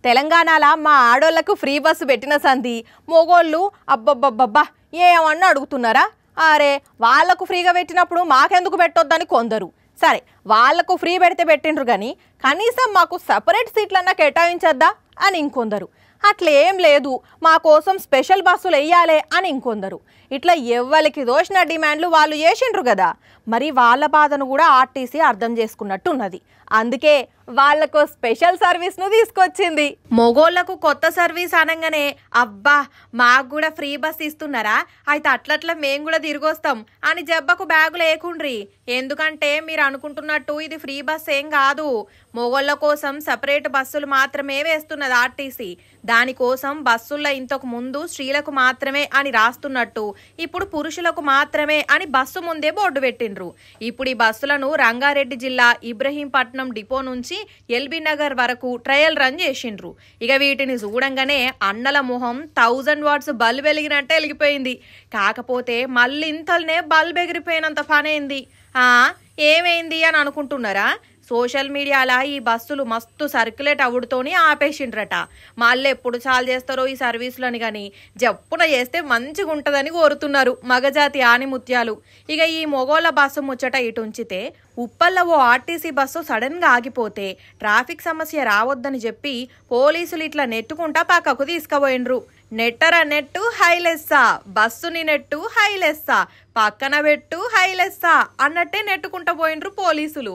తెలంగాణలో మా ఆడోళ్లకు free bus పెట్టిన సంది మొగోళ్ళు అబ్బబ్బబ్బబ్బా ఏమన్నా అడుగుతున్నారా? అరే వాళ్ళకు ఫ్రీగా పెట్టినప్పుడు మాకెందుకు పెట్టొద్దని కొందరు. సరే వాళ్ళకు ఫ్రీ పెడితే పెట్టిండ్రు కానీ కనీసం మాకు సపరేట్ సీట్లన్నా కేటాయించద్దా అని ఇంకొందరు. అట్లేం లేదు మా కోసం స్పెషల్ బస్సులు వేయాలి అని ఇంకొందరు. ఇట్లా ఎవ్వరికి దోషిన డిమాండ్లు వాళ్ళు చేసిండ్రు కదా. మరి వాళ్ళ బాధను కూడా ఆర్టీసీ అర్థం చేసుకున్నట్టు ఉన్నది. అందుకే వాళ్లకు స్పెషల్ సర్వీస్ను తీసుకొచ్చింది. మొగోళ్లకు కొత్త సర్వీస్ అనగానే అబ్బా మాకు కూడా ఫ్రీ బస్ ఇస్తున్నారా, అయితే అట్లట్లా మేము కూడా తిరిగొస్తాం అని జబ్బకు బ్యాగులు వేయకుండ్రి. ఎందుకంటే మీరు అనుకుంటున్నట్టు ఇది ఫ్రీ బస్ ఏం కాదు. మొగోళ్ల కోసం సపరేట్ బస్సులు మాత్రమే వేస్తున్నది ఆర్టీసీ. దానికోసం బస్సుల్లో ఇంతకు ముందు స్త్రీలకు మాత్రమే అని రాస్తున్నట్టు ఇప్పుడు పురుషులకు మాత్రమే అని బస్సు ముందే బోర్డు పెట్టిండ్రు. ఇప్పుడు ఈ బస్సులను రంగారెడ్డి జిల్లా ఇబ్రహీంపట్నం డిపో నుంచి ఎల్బీ నగర్ వరకు ట్రయల్ రన్ చేసిండ్రు. ఇక వీటిని చూడంగానే అన్నల మొహం 1000 వాట్స్ బల్బ్ వెలిగినట్టే వెలిగిపోయింది. కాకపోతే మళ్ళీ ఇంతల్నే బల్బ్ ఎగిరిపోయినంత పనైంది. ఏమైంది అని అనుకుంటున్నారా? సోషల్ మీడియాలో ఈ బస్సులు మస్తు సర్క్యులేట్ అవుడుతోని ఆపేసిండ్రట. మళ్ళీ ఎప్పుడు చాలు చేస్తారో ఈ సర్వీసులని కానీ జప్పున చేస్తే మంచిగా ఉంటుందని కోరుతున్నారు మగజాతి ఆనిముత్యాలు. ఇక ఈ మొగోళ్ళ బస్సు ముచ్చట ఇటు ఉంచితే ఉప్పల్లో ఓ ఆర్టీసీ బస్సు సడన్గా ఆగిపోతే ట్రాఫిక్ సమస్య రావద్దని చెప్పి పోలీసులు ఇట్లా నెట్టుకుంటా పక్కకు తీసుకుపోయిండ్రు. నెట్టర నెట్టు హైలెస్సా, బస్సుని నెట్టు హైలెస్సా, పక్కన పెట్టు హైలెస్సా అన్నట్టే నెట్టుకుంటా పోయిండ్రు పోలీసులు.